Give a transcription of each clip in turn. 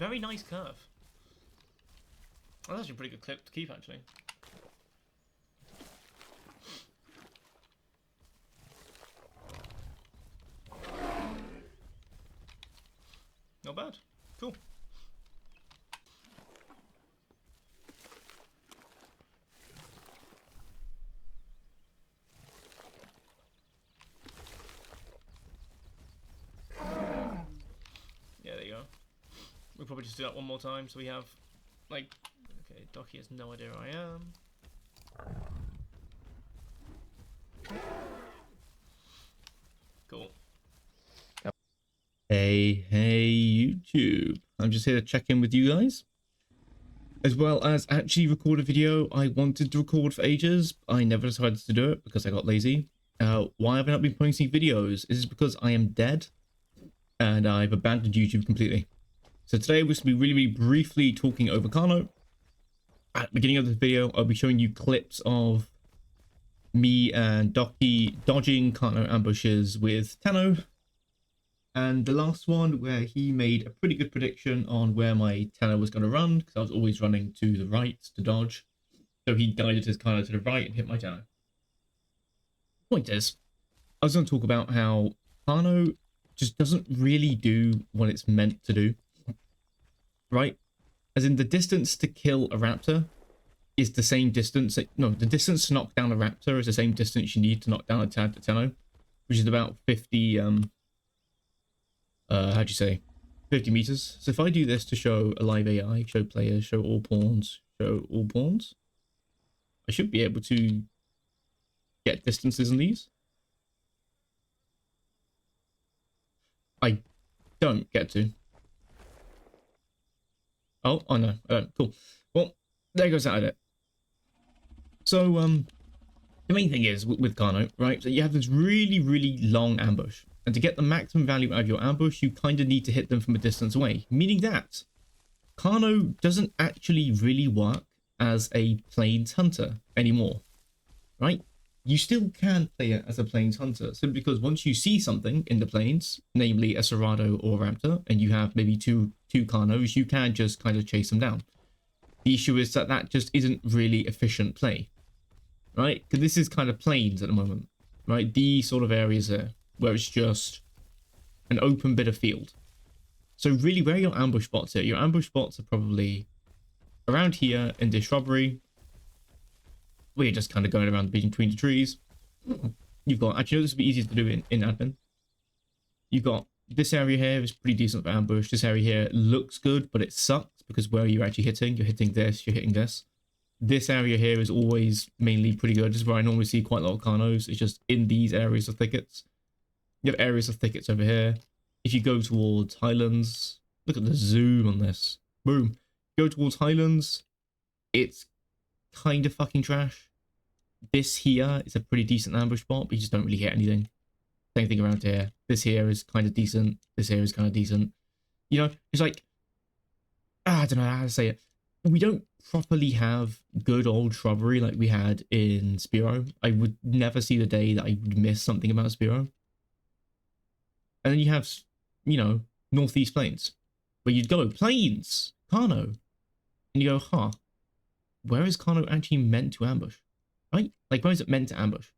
Very nice curve. That's actually a pretty good clip to keep, actually. Not bad. Cool. Yeah, there you go. We'll probably just do that one more time so we have, like, okay, Docky has no idea where I am. Cool. Hey YouTube. I'm just here to check in with you guys. As well as actually record a video I wanted to record for ages. I never decided to do it because I got lazy. Why have I not been posting videos? Is this because I am dead? And I've abandoned YouTube completely. So today we're going to be really briefly talking over Carno. At the beginning of this video, I'll be showing you clips of me and Docky dodging Carno ambushes with Tenno. And the last one where he made a pretty good prediction on where my Tenno was going to run, because I was always running to the right to dodge. So he guided his Carno to the right and hit my Tenno. Point is, I was going to talk about how Carno just doesn't really do what it's meant to do. Right? As in, the distance to kill a raptor is the same distance. No, the distance to knock down a raptor is the same distance you need to knock down a Tad to Tenno, which is about 50, how'd you say? 50 meters. So if I do this to show a live AI, show players, show all pawns, I should be able to get distances in these. I don't get to. Oh no, cool. Well, there goes that edit. So, the main thing is with Carno, right? So you have this really long ambush. And to get the maximum value out of your ambush, you kind of need to hit them from a distance away. Meaning that Carno doesn't actually really work as a plains hunter anymore, right? You still can play it as a plains hunter, simply because once you see something in the plains, namely a Cerrado or a Raptor, and you have maybe two Carnos, you can just kind of chase them down. The issue is that that just isn't really efficient play, right? Because this is kind of plains at the moment, right? These sort of areas there, where it's just an open bit of field. So really, where are your ambush spots here? Your ambush spots are probably around here in this shrubbery. We're just kind of going around between the trees. You've got, actually, this would be easier to do in admin. You've got this area here is pretty decent for ambush. This area here looks good, but it sucks because where are you actually hitting? You're hitting this, you're hitting this. This area here is always mainly pretty good. This is where I normally see quite a lot of Carnos. It's just in these areas of thickets. You have areas of thickets over here. If you go towards Highlands, look at the zoom on this. Boom. Go towards Highlands, it's kind of fucking trash. This here is a pretty decent ambush spot, but you just don't really hit anything. Same thing around here. This here is kind of decent. This here is kind of decent. You know, it's like, I don't know how to say it. We don't properly have good old shrubbery like we had in Spiro. I would never see the day that I would miss something about Spiro. And then you have, you know, Northeast Plains, where you'd go, Plains, Carno. And you go, huh, where is Carno actually meant to ambush? Right? Like, where is it meant to ambush?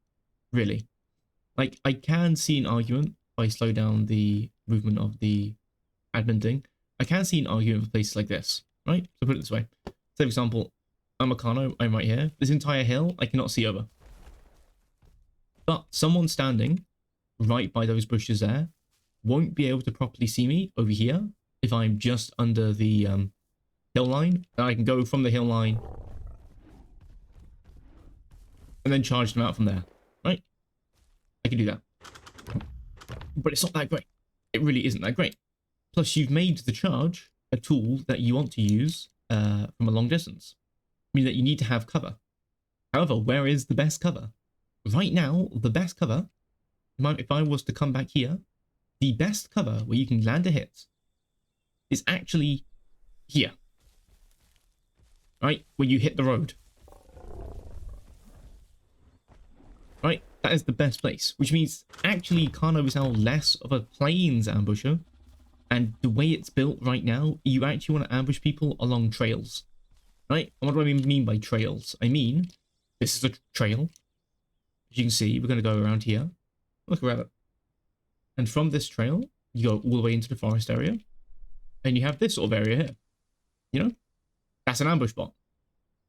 Really? Like, I can see an argument if I slow down the movement of the admin thing. I can see an argument for places like this, right? So put it this way. Say, for example, I'm a Carno, I'm right here. This entire hill, I cannot see over. But someone standing right by those bushes there won't be able to properly see me over here if I'm just under the hill line. And I can go from the hill line and then charge them out from there, right? I can do that. But it's not that great. It really isn't that great. Plus, you've made the charge a tool that you want to use from a long distance. Meaning that you need to have cover. However, where is the best cover? Right now, the best cover, if I was to come back here, the best cover where you can land a hit is actually here. Right? Where you hit the road. Right? That is the best place. Which means actually Carno is now less of a plains ambusher And the way it's built right now, you actually want to ambush people along trails, right? And what do I mean by trails? I mean, this is a trail. As you can see, we're going to go around here. Look around it. And from this trail, you go all the way into the forest area. And you have this sort of area here. You know? That's an ambush spot.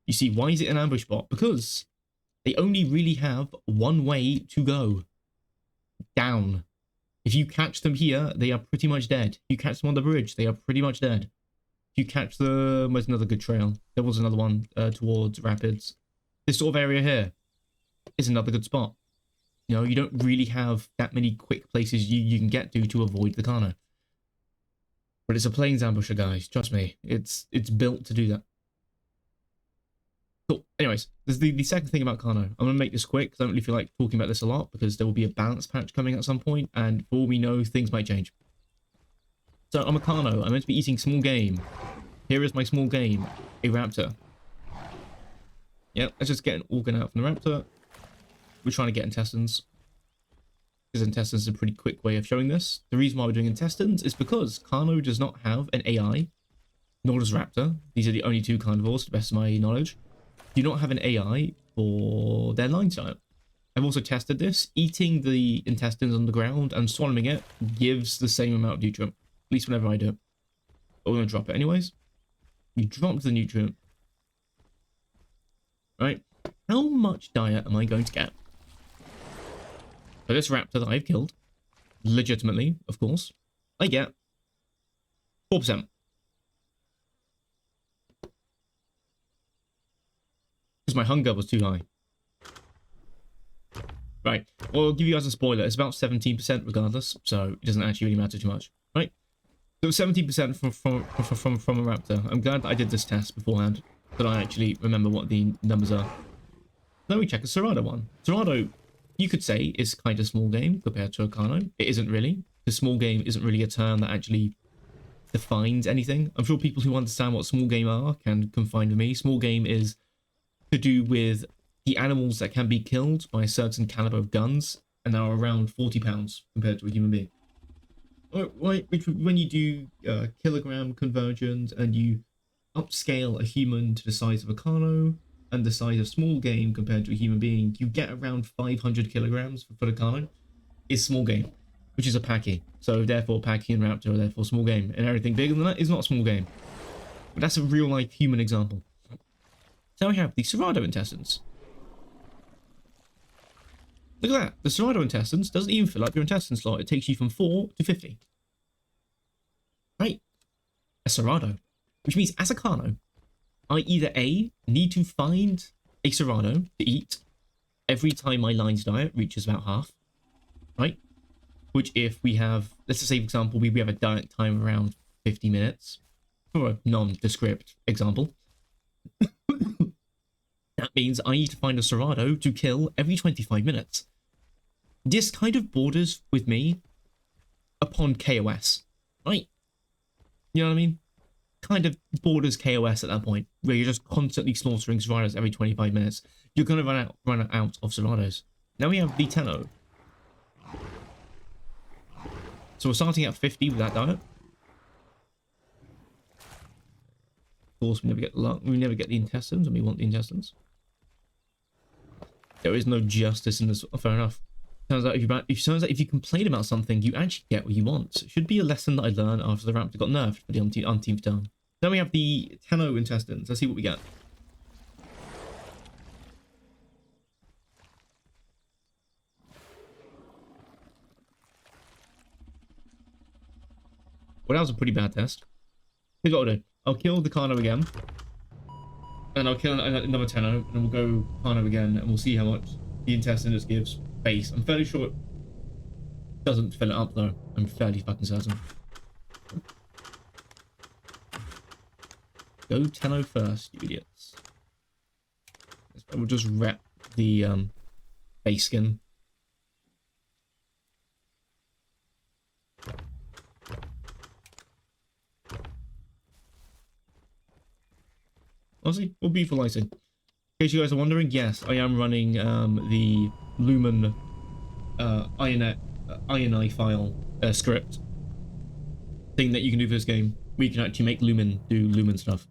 You see, why is it an ambush spot? Because they only really have one way to go. Down. If you catch them here, they are pretty much dead. If you catch them on the bridge, they are pretty much dead. If you catch them, there's another good trail. There was another one towards Rapids. This sort of area here is another good spot. You know, you don't really have that many quick places you can get to avoid the Carno. But it's a plains ambusher, guys. Trust me. It's built to do that. Cool. Anyways, there's the second thing about Carno. I'm going to make this quick because I don't really feel like talking about this a lot because there will be a balance patch coming at some point, and for all we know, things might change. So I'm a Carno. I'm meant to be eating small game. Here is my small game, a raptor. Yeah, let's just get an organ out from the raptor. We're trying to get intestines. Because intestines is a pretty quick way of showing this. The reason why we're doing intestines is because Carno does not have an AI, nor does Raptor. These are the only two carnivores, to the best of my knowledge. Do not have an AI for their line diet. I've also tested this. Eating the intestines on the ground and swallowing it gives the same amount of nutrient. At least whenever I do it. But we're going to drop it anyways. You drop the nutrient. Right? How much diet am I going to get? For this raptor that I've killed, legitimately, of course, I get 4%. Because my hunger was too high. Right. Well, I'll give you guys a spoiler. It's about 17% regardless, so it doesn't actually really matter too much. Right? So 17% from a raptor. I'm glad that I did this test beforehand, that I actually remember what the numbers are. Then we check a Serrado one. Serrado, you could say, is kind of small game compared to a Carno. It isn't really. The small game isn't really a term that actually defines anything. I'm sure people who understand what small game are can confine with me. Small game is to do with the animals that can be killed by a certain caliber of guns and are around 40 pounds compared to a human being. Which, when you do kilogram conversions and you upscale a human to the size of a Carno and the size of small game compared to a human being, you get around 500 kilograms for the Carno. Is small game, which is a Paki. So therefore Paki and Raptor are therefore small game, and everything bigger than that is not small game. But that's a real life human example. So we have the Serrado intestines. Look at that. The Serrado intestines doesn't even fill up your intestine slot. It takes you from 4 to 50. Right? A Serrado. Which means as a Carno, I either A, need to find a Serrano to eat every time my line's diet reaches about half. Right? Which if we have, let's just say for example, we have a diet time around 50 minutes. For a nondescript example. That means I need to find a Serrano to kill every 25 minutes. This kind of borders with me upon KOS, right? You know what I mean? Kind of borders KOS at that point, where you're just constantly slaughtering Serranos every 25 minutes. You're going to run out of Serranos. Now we have the Tenno. So we're starting at 50 with that diet. Of course, we never get luck. We never get the intestines, and we want the intestines. There is no justice in this. Oh, fair enough. Turns out if you complain about something, you actually get what you want. It should be a lesson that I learned after the Raptor got nerfed for the umpteenth time. Then we have the Tenno intestines. Let's see what we get. Well, that was a pretty bad test. Here's what I'll do. I'll kill the Carno again. And I'll kill another Tenno, and we'll go Carno again, and we'll see how much the intestine just gives base. I'm fairly sure it doesn't fill it up, though. I'm fairly fucking certain. Go Tenno first, you idiots. We'll just rep the base skin. Honestly, what beautiful lighting. In case you guys are wondering, yes, I am running the Lumen INI file script thing that you can do for this game, where you can actually make Lumen do Lumen stuff.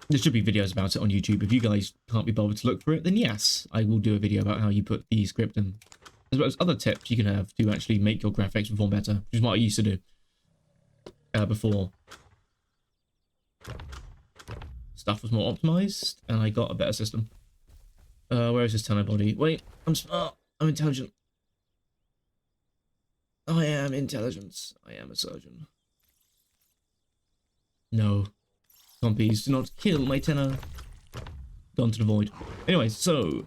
There should be videos about it on YouTube. If you guys can't be bothered to look for it, then yes, I will do a video about how you put the script in. As well as other tips you can have to actually make your graphics perform better, which is what I used to do before stuff was more optimized and I got a better system. Where is this Tenno body? Wait, I'm smart. I'm intelligent. I am intelligence. I am a surgeon. No. Zombies, do not kill my Tenno. Gone to the void. Anyway, so...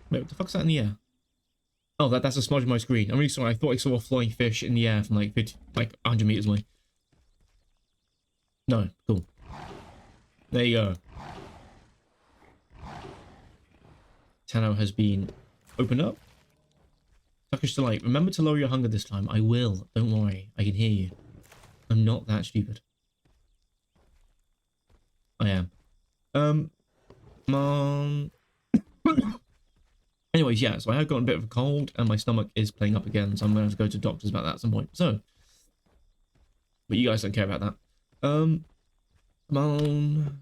Wait, what the fuck's that in the air? Oh, that's a smudge on my screen. I'm really sorry. I thought I saw a flying fish in the air from like 50, like 100 meters away. No, cool. There you go. Tenno has been opened up. Suckish Delight. Remember to lower your hunger this time. I will. Don't worry. I can hear you. I'm not that stupid. I am. Come on. Anyways, yeah, so I have gotten a bit of a cold and my stomach is playing up again, so I'm going to have to go to doctors about that at some point. So, but you guys don't care about that. Come on.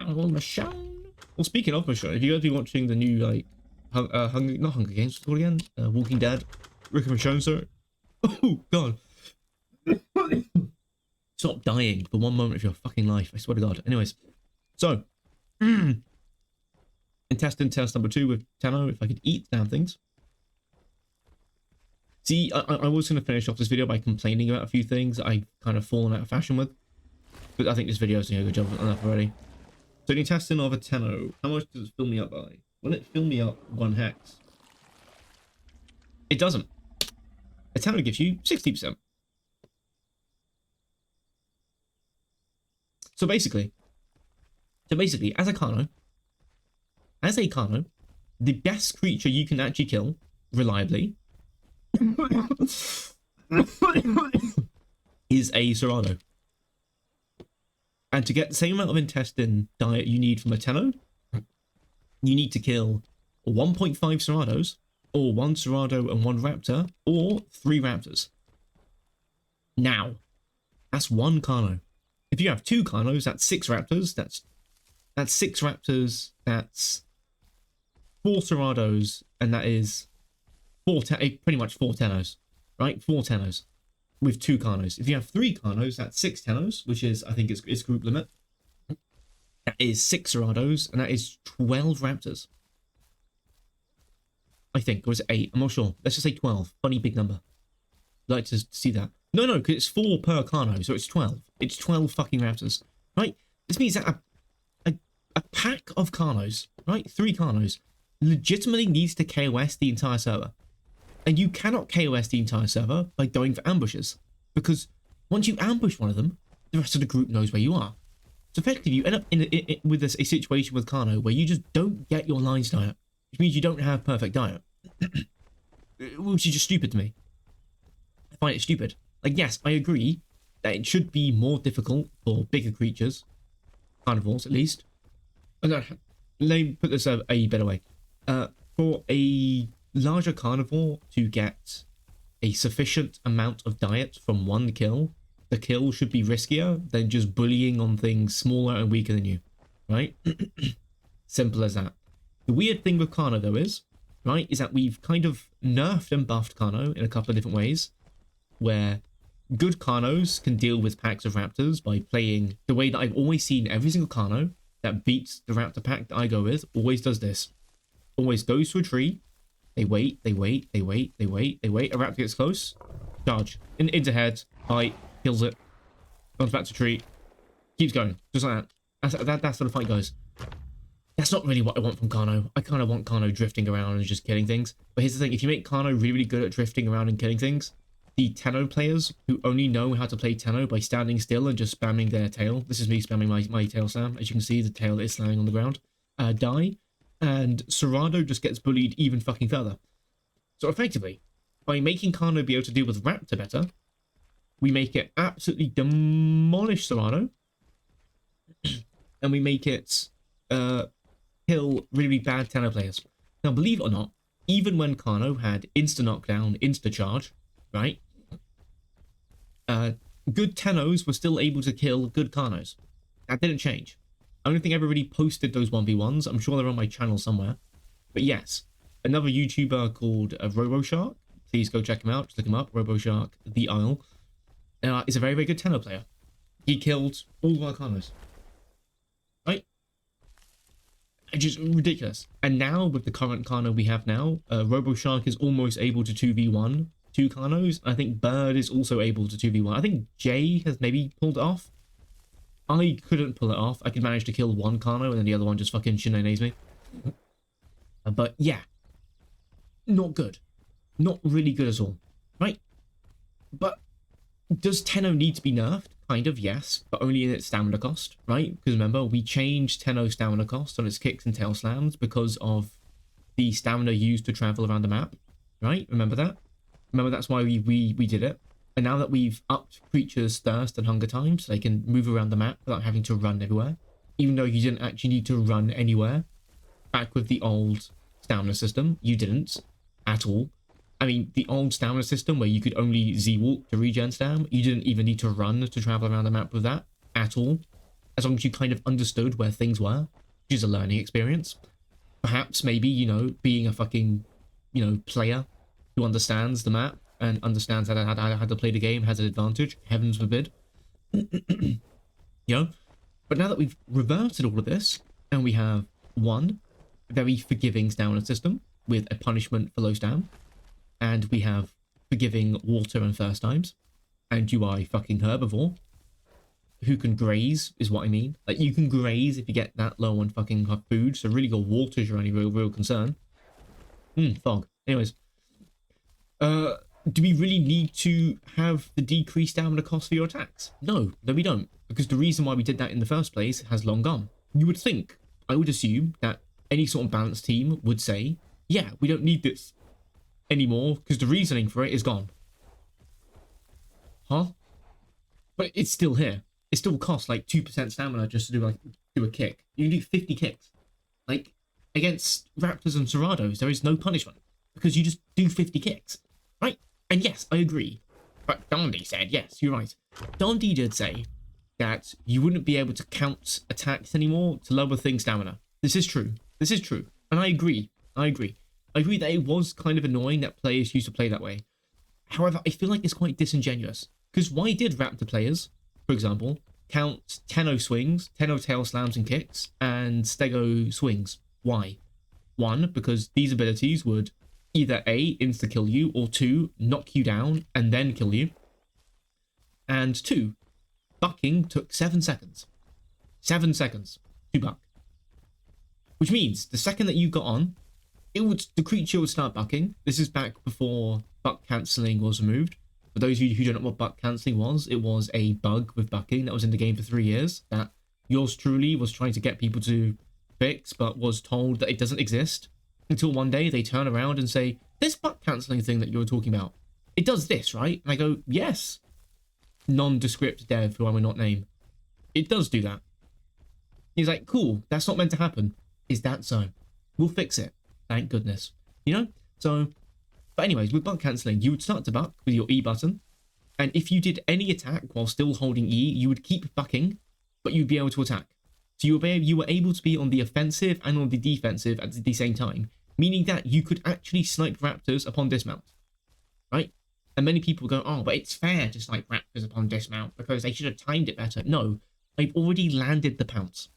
Michonne. Well, speaking of Michonne, if you guys be watching the new, like, not Hunger Games, what's it called again? Walking Dead. Rick and Michonne, sorry. Oh, God. Stop dying for one moment of your fucking life. I swear to God. Anyways, so... Intestine test number 2 with Tenno, if I could eat damn things. See, I was going to finish off this video by complaining about a few things I've kind of fallen out of fashion with. But I think this video is doing a good job on that already. So the intestine of a Tenno, how much does it fill me up by? Will it fill me up 1 hex? It doesn't. A Tenno gives you 60%. So basically, as a Carno, the best creature you can actually kill reliably is a Cerrado. And to get the same amount of intestine diet you need from a Tenno, you need to kill 1.5 Cerrados, or 1 Cerrado and 1 Raptor, or 3 Raptors. Now, that's 1 Carno. If you have 2 Carnos, that's 6 Raptors. That's 6 Raptors. That's 4 Cerrados, and that is pretty much 4 Tennos, right? 4 Tennos with 2 Carnos. If you have 3 Carnos, that's 6 Tennos, which is, I think, it's group limit. That is 6 Cerrados, and that is 12 Raptors. I think, or is it 8? I'm not sure. Let's just say 12. Funny big number. I'd like to see that. No, because it's 4 per Carno, so it's 12. It's 12 fucking Raptors, right? This means that a pack of Carnos, right? 3 Carnos, legitimately needs to KOS the entire server. And you cannot KOS the entire server by going for ambushes. Because once you ambush one of them, the rest of the group knows where you are. So effectively, you end up with a situation with Carno where you just don't get your lines diet. Which means you don't have perfect diet. Which is just stupid to me. I find it stupid. Like, yes, I agree that it should be more difficult for bigger creatures. Carnivores, at least. Let me put this a better way. For a larger carnivore to get a sufficient amount of diet from 1 kill, the kill should be riskier than just bullying on things smaller and weaker than you, right? Simple as that. The weird thing with Carno, though, is that we've kind of nerfed and buffed Carno in a couple of different ways, where good Carnos can deal with packs of Raptors by playing the way that I've always seen every single Carno that beats the Raptor pack that I go with, always does this. Always goes to a tree. They wait. A Raptor gets close. Charge. Into head. Bite. Kills it. Comes back to tree. Keeps going. Just like that. That's how the fight goes. That's not really what I want from Carno. I kind of want Carno drifting around and just killing things. But here's the thing. If you make Carno really, really good at drifting around and killing things, the Tenno players who only know how to play Tenno by standing still and just spamming their tail. This is me spamming my tail Sam. As you can see, the tail is slamming on the ground. Die. And Cerrado just gets bullied even fucking further. So effectively, by making Carno be able to deal with Raptor better, we make it absolutely demolish Cerrado. And we make it kill really bad Tenno players. Now, believe it or not, even when Carno had insta knockdown, insta charge, right? Good Tennos were still able to kill good Carnos. That didn't change. I don't think I ever really posted those 1v1s. I'm sure they're on my channel somewhere. But yes, another YouTuber called RoboShark. Please go check him out. Just look him up. RoboShark, The Isle. Is a very, very good Tenno player. He killed all of our Carnos. Right? Just ridiculous. And now, with the current Carno we have now, RoboShark is almost able to 2v1 two Carnos. I think Bird is also able to 2v1. I think Jay has maybe pulled it off. I couldn't pull it off. I could manage to kill one Carno and then the other one just fucking shenanigans me. But yeah, not good. Not really good at all. Right? But does Tenno need to be nerfed? Kind of, yes, but only in its stamina cost, right? Because remember, we changed Tenno's stamina cost on its kicks and tail slams because of the stamina used to travel around the map, right? Remember that? Remember that's why we did it. And now that we've upped creatures' thirst and hunger time so they can move around the map without having to run everywhere, even though you didn't actually need to run anywhere, back with the old stamina system, you didn't at all. I mean, the old stamina system where you could only Z-walk to regen stam, you didn't even need to run to travel around the map with that at all. As long as you kind of understood where things were, which is a learning experience. Perhaps, maybe, you know, being a fucking, you know, player who understands the map and understands how to play the game has an advantage. Heavens forbid. You know? But now that we've reverted all of this, and we have one very forgiving stamina system with a punishment for low stam, and we have forgiving water and thirst times, and you are a fucking herbivore who can graze, is what I mean. Like, you can graze if you get that low on fucking food, so really your water is your only real concern. Fog. Anyways. Do we really need to have the decreased stamina cost for your attacks? No, we don't. Because the reason why we did that in the first place has long gone. You would think, I would assume, that any sort of balanced team would say, yeah, we don't need this anymore because the reasoning for it is gone. Huh? But it's still here. It still costs like 2% stamina just to do a kick. You can do 50 kicks. Like, against Raptors and Serados, there is no punishment because you just do 50 kicks. Right? And yes, I agree. But Dondi said, yes, you're right. Dondi did say that you wouldn't be able to count attacks anymore to lower thing stamina. This is true. This is true. And I agree. I agree that it was kind of annoying that players used to play that way. However, I feel like it's quite disingenuous. Because why did Raptor players, for example, count Tenno swings, Tenno tail slams and kicks, and Stego swings? Why? One, because these abilities would either A, insta-kill you, or two, knock you down and then kill you. And two, bucking took 7 seconds. 7 seconds to buck. Which means the second that you got on, the creature would start bucking. This is back before buck cancelling was removed. For those of you who don't know what buck cancelling was, it was a bug with bucking that was in the game for 3 years that yours truly was trying to get people to fix, but was told that it doesn't exist until one day they turn around and say, this buck cancelling thing that you were talking about, it does this, right? And I go, yes. Nondescript dev, who I will not name. It does do that. He's like, cool, that's not meant to happen. Is that so? We'll fix it. Thank goodness. You know? So, but anyways, with buck cancelling, you would start to buck with your E button. And if you did any attack while still holding E, you would keep bucking, but you'd be able to attack. So you were able to be on the offensive and on the defensive at the same time, meaning that you could actually snipe raptors upon dismount, right? And many people go, oh, but it's fair to snipe raptors upon dismount because they should have timed it better. No, I've already landed the pounce.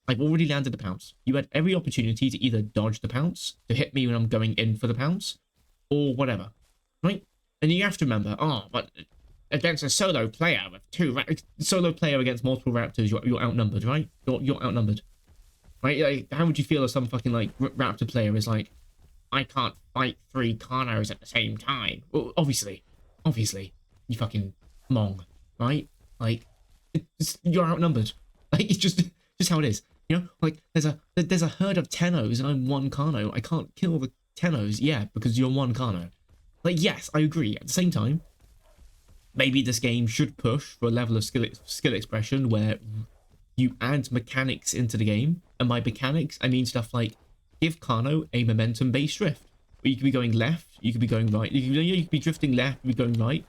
You had every opportunity to either dodge the pounce, to hit me when I'm going in for the pounce, or whatever, right? And you have to remember, oh, but against a solo player with solo player against multiple raptors, you're outnumbered, right? You're outnumbered, right? Like, how would you feel if some fucking like raptor player is like, I can't fight 3 Carnos at the same time? Well, obviously, you fucking mong, right? Like, you're outnumbered. Like, it's just how it is. You know, like there's a herd of Tennos and I'm 1 Carno. I can't kill the Tennos, yeah, because you're 1 Carno. Like, yes, I agree. At the same time, maybe this game should push for a level of skill expression where you add mechanics into the game. And by mechanics, I mean stuff like give Carno a momentum-based drift. Where you could be going left, you could be going right. You could be drifting left, you could be going right.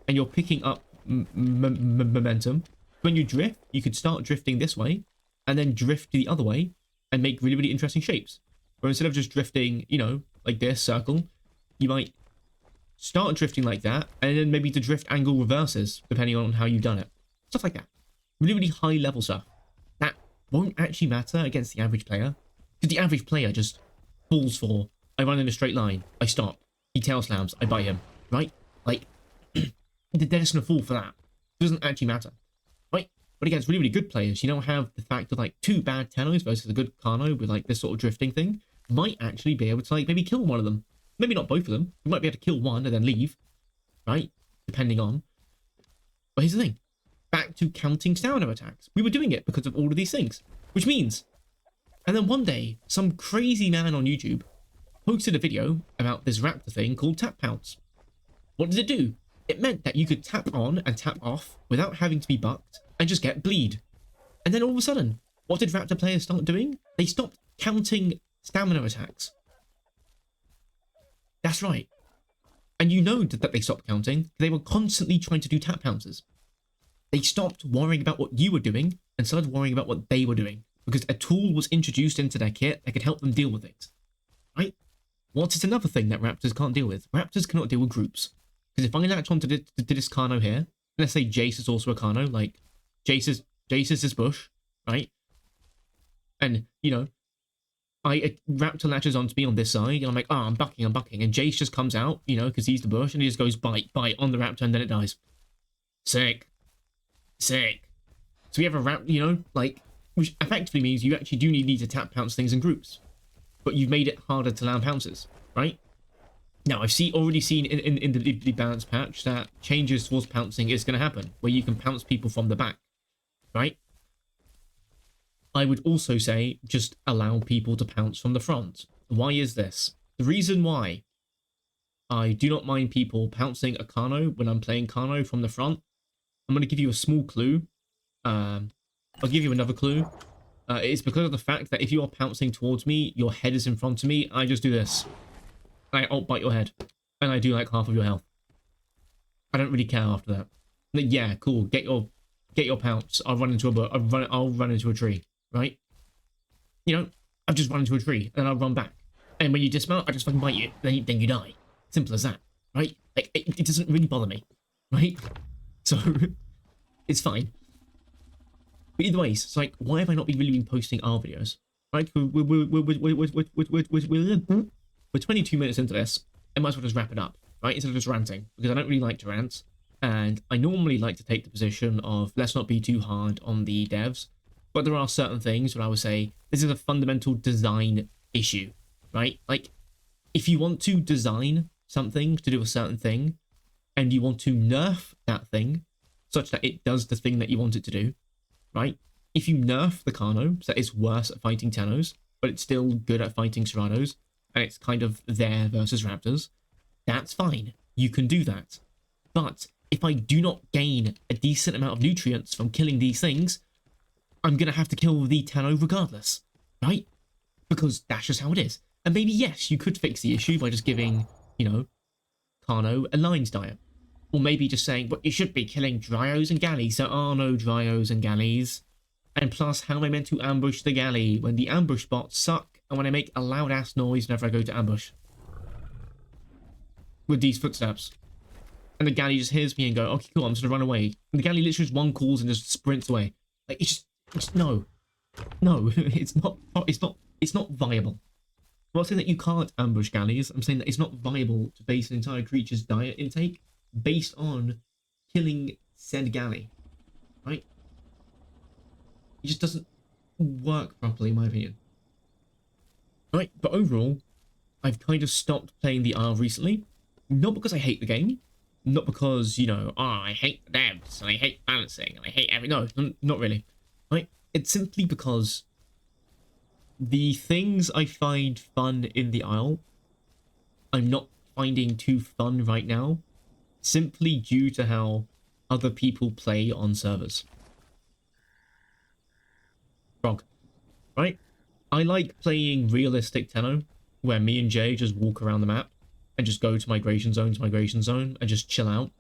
And you're picking up momentum. When you drift, you could start drifting this way and then drift the other way and make really, really interesting shapes. Or instead of just drifting, you know, like this circle, you might start drifting like that, and then maybe the drift angle reverses depending on how you've done it. Stuff like that. Really, really high level stuff. That won't actually matter against the average player. Because the average player just falls for, I run in a straight line, I stop, he tail slams, I bite him, right? Like, they're just gonna fall for that. It doesn't actually matter, right? But against really, really good players, you don't have the fact of like 2 bad Tennos versus a good Carno with like this sort of drifting thing, might actually be able to like maybe kill one of them. Maybe not both of them. You might be able to kill one and then leave, right? Depending on. But here's the thing. Back to counting stamina attacks. We were doing it because of all of these things. Which means, and then one day, some crazy man on YouTube posted a video about this raptor thing called tap pounce. What did it do? It meant that you could tap on and tap off without having to be bucked and just get bleed. And then all of a sudden, what did raptor players start doing? They stopped counting stamina attacks. That's right. And you know that they stopped counting. They were constantly trying to do tap pounces. They stopped worrying about what you were doing and started worrying about what they were doing. Because a tool was introduced into their kit that could help them deal with things. Right? What is another thing that raptors can't deal with? Raptors cannot deal with groups. Because if I latch onto this Carno here, let's say Jace is also a Carno, like Jace is this bush, right? And, you know, a raptor latches onto me on this side, and I'm like, oh, I'm bucking, and Jace just comes out, you know, because he's the bush, and he just goes bite on the raptor, and then it dies. Sick. So we have a raptor, you know, like, which effectively means you actually do need to tap pounce things in groups, but you've made it harder to land pounces, right? Now, I've already seen in the balance patch that changes towards pouncing is going to happen, where you can pounce people from the back, right? I would also say just allow people to pounce from the front. Why is this? The reason why I do not mind people pouncing a Carno when I'm playing Carno from the front, I'm going to give you a small clue. I'll give you another clue. It's because of the fact that if you are pouncing towards me, your head is in front of me, I just do this. I alt bite your head, and I do like half of your health. I don't really care after that. Like, yeah, cool. Get your pounce. I'll run into I'll run into a tree, right? You know, I've just run into a tree, and I'll run back. And when you dismount, I just fucking bite you. Then you die. Simple as that, right? Like, it doesn't really bother me, right? So it's fine. But either way, it's like, why have I not really been posting our videos? Right? We're 22 minutes into this. I might as well just wrap it up, right? Instead of just ranting, because I don't really like to rant. And I normally like to take the position of let's not be too hard on the devs. But there are certain things where I would say this is a fundamental design issue, right? Like, if you want to design something to do a certain thing, and you want to nerf that thing such that it does the thing that you want it to do, right? If you nerf the Carno so that it's worse at fighting Tennos, but it's still good at fighting Serranos, and it's kind of there versus Raptors, that's fine. You can do that. But if I do not gain a decent amount of nutrients from killing these things, I'm going to have to kill the Tenno regardless, right? Because that's just how it is. And maybe, yes, you could fix the issue by just giving, you know, Carno a lines diet. Or maybe just saying, but you should be killing Dryos and Galleys. There are no Dryos and Galleys. And plus, how am I meant to ambush the Galley when the ambush bots suck and when I make a loud ass noise whenever I go to ambush? With these footsteps. And the Galley just hears me and go, okay, cool, I'm just gonna run away. And the Galley literally just one calls and just sprints away. Like, it's just no. No, it's not viable. I'm not saying that you can't ambush Galleys. I'm saying that it's not viable to base an entire creature's diet intake based on killing said Galley. Right? It just doesn't work properly, in my opinion. Right, but overall, I've kind of stopped playing the R recently. Not because I hate the game. Not because, you know, oh, I hate the devs, and I hate balancing, and I hate every... No, not really. Right? It's simply because the things I find fun in the Isle, I'm not finding too fun right now, simply due to how other people play on servers. frog, right? I like playing realistic Tenno, where me and Jay just walk around the map and just go to migration zone and just chill out.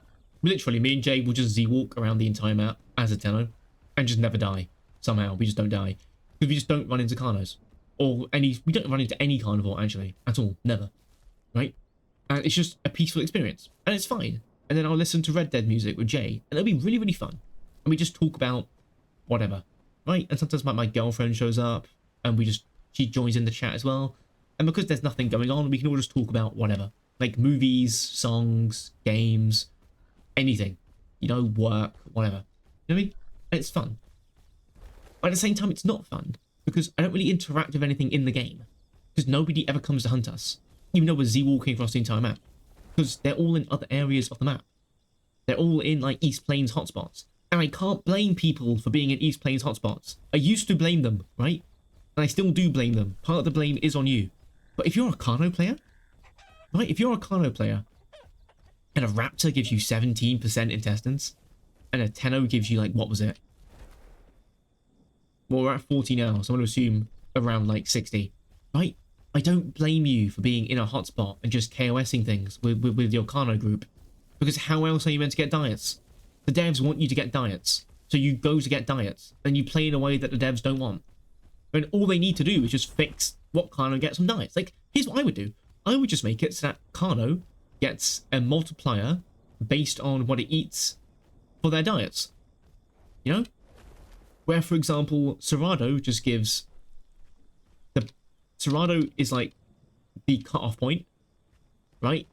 Literally, me and Jay will just Z-walk around the entire map as a Tenno and just never die. Somehow, we just don't die. Because we just don't run into Carnos. Or we don't run into any carnivore, actually, at all. Never. Right? And it's just a peaceful experience. And it's fine. And then I'll listen to Red Dead music with Jay, and it'll be really, really fun. And we just talk about whatever. Right? And sometimes my girlfriend shows up, and she joins in the chat as well. And because there's nothing going on, we can all just talk about whatever. Like movies, songs, games, anything. You know, work, whatever. You know what I mean? And it's fun. But at the same time, it's not fun. Because I don't really interact with anything in the game. Because nobody ever comes to hunt us. Even though we're Z-walking across the entire map. Because they're all in other areas of the map. They're all in, like, East Plains hotspots. And I can't blame people for being in East Plains hotspots. I used to blame them, right? And I still do blame them. Part of the blame is on you. But if you're a Carno player, right? If you're a Carno player, and a Raptor gives you 17% intestines, and a Tenno gives you, like, what was it? Well, we're at 40 now, so I'm going to assume around, like, 60, right? I don't blame you for being in a hotspot and just KOSing things with your Carno group. Because how else are you meant to get diets? The devs want you to get diets. So you go to get diets. And you play in a way that the devs don't want. And all they need to do is just fix what Carno gets from diets. Like, here's what I would do. I would just make it so that Carno gets a multiplier based on what it eats for their diets. You know? Where, for example, Serrado just gives... Serrado is like the cut-off point, right?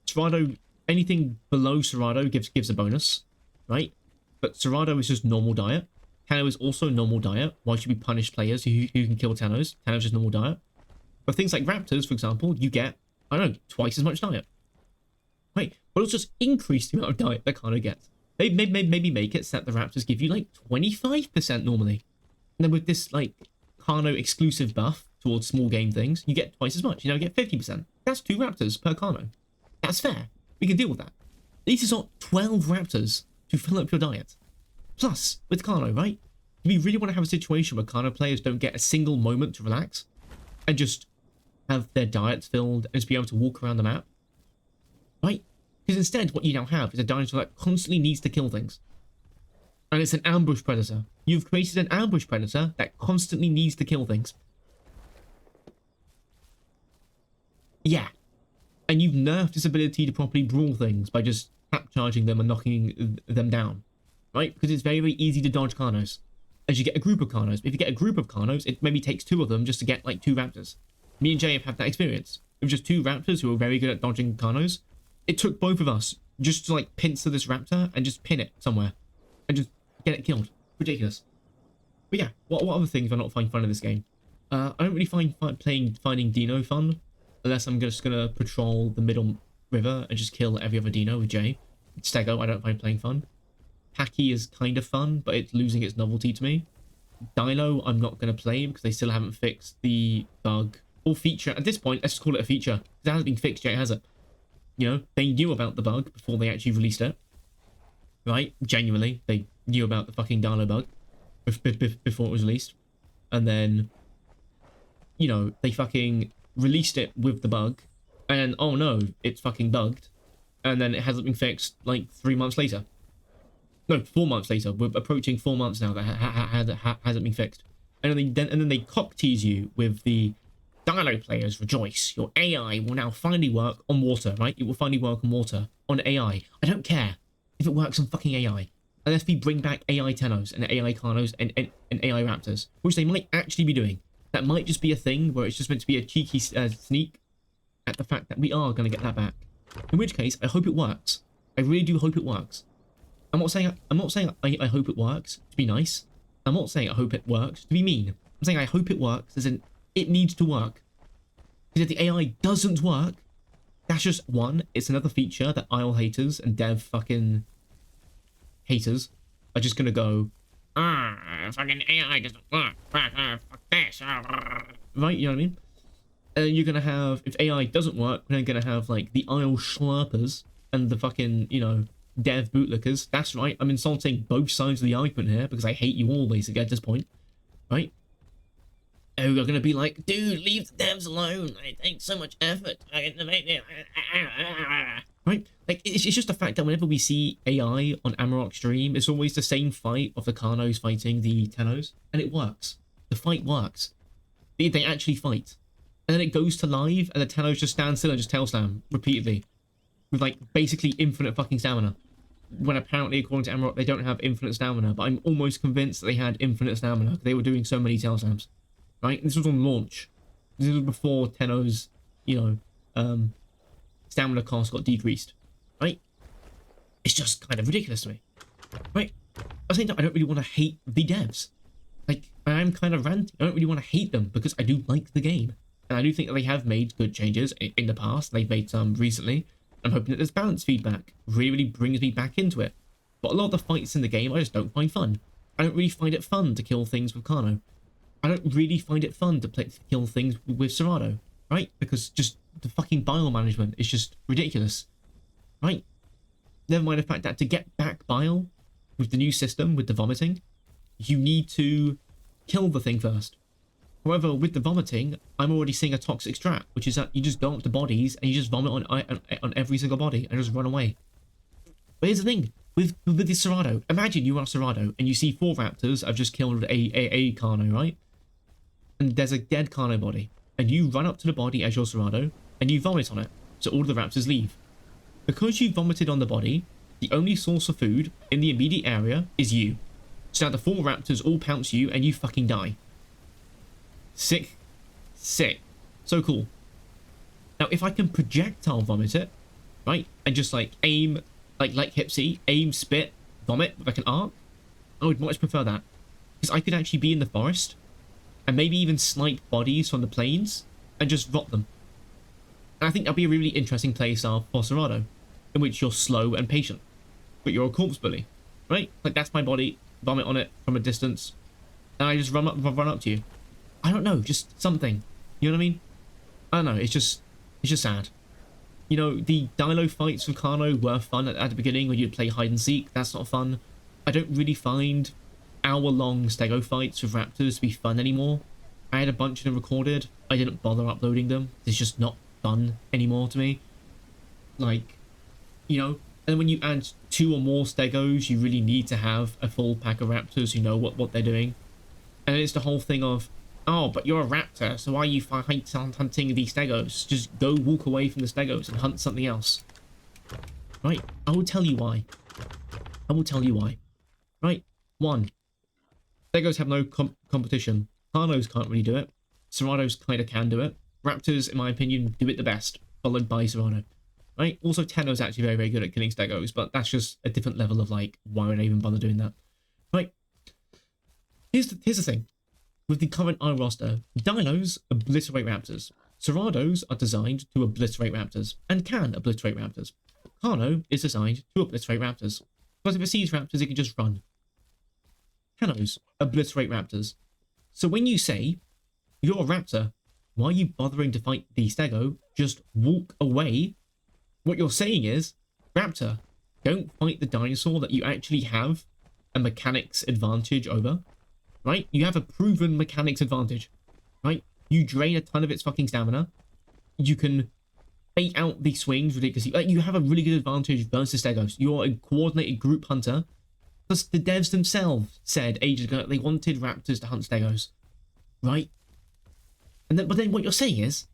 Serrado, anything below Serrado gives a bonus, right? But Serrado is just normal diet. Tenno is also normal diet. Why should we punish players who can kill Tennos? Tenno's just normal diet. But things like Raptors, for example, you get, I don't know, twice as much diet. Right? But it'll just increase the amount of diet that Carno gets. Maybe make it so that the Raptors give you like 25% normally. And then with this like Carno exclusive buff towards small game things, you get twice as much. You know, you get 50%. That's 2 Raptors per Carno. That's fair. We can deal with that. At least it's not 12 Raptors to fill up your diet. Plus, with Carno, right? Do we really want to have a situation where Carno players don't get a single moment to relax and just have their diets filled and just be able to walk around the map? Right? Because instead, what you now have is a dinosaur that constantly needs to kill things. And it's an ambush predator. You've created an ambush predator that constantly needs to kill things. Yeah. And you've nerfed its ability to properly brawl things by just tap charging them and knocking them down. Right? Because it's very, very easy to dodge Carnos. As you get a group of Carnos. If you get a group of Carnos, it maybe takes 2 of them just to get like 2 Raptors. Me and Jay have had that experience. With just 2 Raptors who are very good at dodging Carnos. It took both of us just to like pincer this Raptor and just pin it somewhere. And just get it killed. Ridiculous. But yeah, what other things I not find fun in this game? I don't really find finding Dino fun. Unless I'm just going to patrol the middle river and just kill every other Dino with Jay. Stego, I don't find playing fun. Hacky is kind of fun, but it's losing its novelty to me. Dilo, I'm not going to play because they still haven't fixed the bug or feature. At this point, let's just call it a feature. It hasn't been fixed yet, has it? You know, they knew about the bug before they actually released it. Right? Genuinely, they knew about the fucking Dilo bug before it was released. And then, you know, they fucking released it with the bug, and oh no, it's fucking bugged, and then it hasn't been fixed like 3 months later. No, 4 months later. We're approaching 4 months now that hasn't been fixed. And then they cock tease you with the Dilo players rejoice. Your AI will now finally work on water, right? It will finally work on water on AI. I don't care if it works on fucking AI, unless we bring back AI Tennos and AI Carnos and AI Raptors, which they might actually be doing. That might just be a thing where it's just meant to be a cheeky sneak at the fact that we are going to get that back. In which case, I hope it works. I really do hope it works. I'm not saying I hope it works to be nice. I'm not saying I hope it works to be mean. I'm saying I hope it works as in it needs to work. Because if the AI doesn't work, that's just one. It's another feature that IL haters and dev fucking haters are just going to go, fucking AI doesn't work. Fuck this. Right, you know what I mean? And you're gonna have, if AI doesn't work, we're gonna have like the IL schlurpers and the fucking, you know, dev bootlickers. That's right, I'm insulting both sides of the argument here because I hate you all basically at this point. Right? who are going to be like, dude, leave the devs alone. It takes so much effort to make it. Right? Like, it's just the fact that whenever we see AI on Amarok stream, it's always the same fight of the Carnos fighting the Tennos, and it works. The fight works. They actually fight. And then it goes to live, and the Tennos just stand still and just tail slam repeatedly. With, like, basically infinite fucking stamina. When apparently, according to Amarok, they don't have infinite stamina, but I'm almost convinced that they had infinite stamina. They were doing so many tail slams. Right? This was on launch. This was before Tenno's, stamina cost got decreased. Right? It's just kind of ridiculous to me. Right? At the same time, I don't really want to hate the devs. Like, I am kind of ranting. I don't really want to hate them because I do like the game. And I do think that they have made good changes in the past. They've made some recently. I'm hoping that this balance feedback really brings me back into it. But a lot of the fights in the game I just don't find fun. I don't really find it fun to kill things with Carno. I don't really find it fun to kill things with Serrano, right? Because just the fucking bile management is just ridiculous, right? Never mind the fact that to get back bile with the new system, with the vomiting, you need to kill the thing first. However, with the vomiting, I'm already seeing a toxic strat, which is that you just go up to bodies and you just vomit on every single body and just run away. But here's the thing. With the Serrano, imagine you are Serrano and you see 4 raptors have just killed a Carno, right? And there's a dead Carno body. And you run up to the body as your Serrano and you vomit on it. So all the raptors leave. Because you vomited on the body, the only source of food in the immediate area is you. So now the 4 raptors all pounce you and you fucking die. Sick. Sick. So cool. Now if I can projectile vomit it, right? And just like aim, like Hipsy, aim, spit, vomit with like an arc, I would much prefer that. Because I could actually be in the forest and maybe even snipe bodies from the plains and just rot them. And I think that'd be a really interesting playstyle for Serrano, in which you're slow and patient, but you're a corpse bully, right? Like that's my body, vomit on it from a distance, and I just run up to you. I don't know, just something. You know what I mean? I don't know. It's just sad. You know, the Dilo fights with Carno were fun at the beginning when you'd play hide and seek. That's not fun. I don't really find hour-long stego fights with raptors to be fun anymore. I had a bunch of them recorded. I didn't bother uploading them. It's just not fun anymore to me. Like, you know, and when you add 2 or more stegos, you really need to have a full pack of raptors who know what they're doing. And it's the whole thing of, oh, but you're a raptor, so why are you hunting these stegos? Just go walk away from the stegos and hunt something else. Right? I will tell you why. I will tell you why. Right? 1. Stegos have no competition. Carnos can't really do it. Serranos kind of can do it. Raptors, in my opinion, do it the best, followed by Serrano. Right? Also, Tenno's actually very, very good at killing stegos, but that's just a different level of, like, why would I even bother doing that? Right? Here's the thing. With the current I roster, Dinos obliterate raptors. Serranos are designed to obliterate raptors, and can obliterate raptors. Carno is designed to obliterate raptors. Because if it sees raptors, it can just run. Tennos obliterate raptors. So when you say, you're a raptor, why are you bothering to fight the stego? Just walk away. What you're saying is, raptor, don't fight the dinosaur that you actually have a mechanics advantage over. Right? You have a proven mechanics advantage. Right? You drain a ton of its fucking stamina. You can bait out the swings ridiculously. Like, you have a really good advantage versus stegos. You're a coordinated group hunter. Plus, the devs themselves said ages ago they wanted raptors to hunt stegos. Right? But then what you're saying is,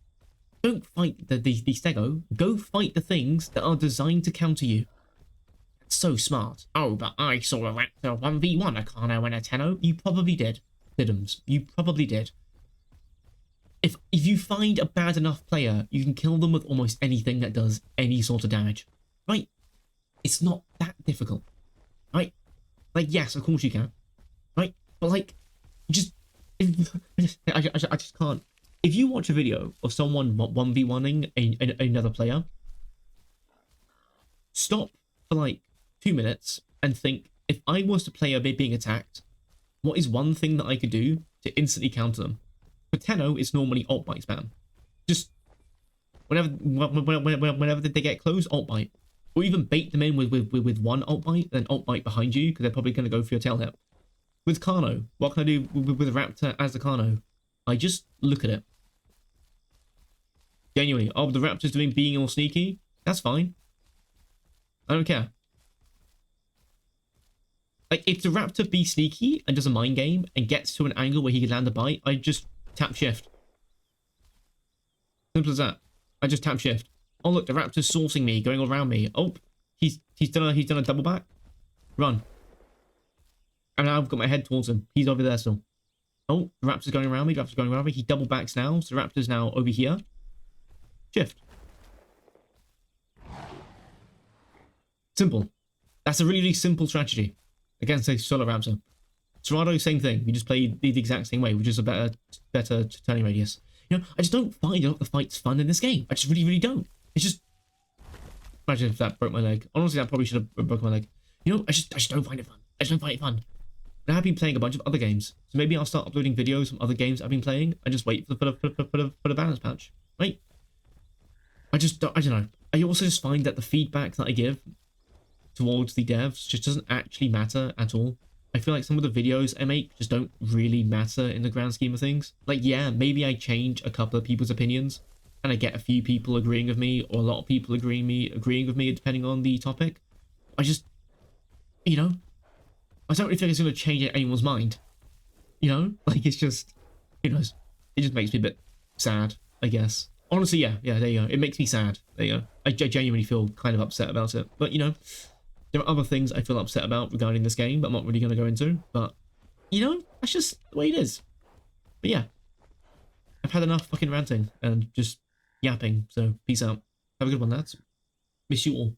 don't fight the stego. Go fight the things that are designed to counter you. That's so smart. Oh, but I saw a raptor 1v1 a Carno and a Tenno. You probably did. Diddums. You probably did. If you find a bad enough player, you can kill them with almost anything that does any sort of damage. Right? It's not that difficult. Right? Like, yes, of course you can. Right? But, like, I just can't. If you watch a video of someone 1v1ing another player, stop for, like, 2 minutes and think, if I was to play a bit being attacked, what is one thing that I could do to instantly counter them? For Tenno, it's normally alt bite spam. Just whenever they get close, alt bite. Or even bait them in with one alt bite, then alt bite behind you, because they're probably going to go for your tail hip. With Carno, what can I do with a raptor as the Carno? I just look at it. Genuinely. Oh, the Raptors being all sneaky? That's fine. I don't care. Like, if the Raptor be sneaky and does a mind game and gets to an angle where he can land a bite, I just tap shift. Simple as that. I just tap shift. Oh look, the Raptor's sourcing me, going all around me. Oh, he's done a double back. Run. And now I've got my head towards him. He's over there still. Oh, the Raptor's going around me. The Raptor's going around me. He double backs now. So the Raptor's now over here. Shift. Simple. That's a really, really simple strategy against a solo Raptor. Serrano, same thing. We just play the exact same way, which is a better turning radius. You know, I just don't find a lot of the fights fun in this game. I just really, really don't. It's just... Imagine if that broke my leg. Honestly, that probably should have broken my leg. You know, I just don't find it fun. I just don't find it fun. And I've been playing a bunch of other games. So maybe I'll start uploading videos from other games I've been playing and just wait for the balance patch. Right? I don't know. I also just find that the feedback that I give towards the devs just doesn't actually matter at all. I feel like some of the videos I make just don't really matter in the grand scheme of things. Like, yeah, maybe I change a couple of people's opinions and I get a few people agreeing with me or a lot of people agreeing with me depending on the topic. I just, you know, I don't really think it's going to change anyone's mind. You know, like, it's just, who knows? It just makes me a bit sad, I guess. Honestly, yeah, there you go. It makes me sad. There you go. I genuinely feel kind of upset about it. But, you know, there are other things I feel upset about regarding this game that I'm not really going to go into. But, you know, that's just the way it is. But yeah, I've had enough fucking ranting and just yapping. So, peace out. Have a good one, lads. Miss you all.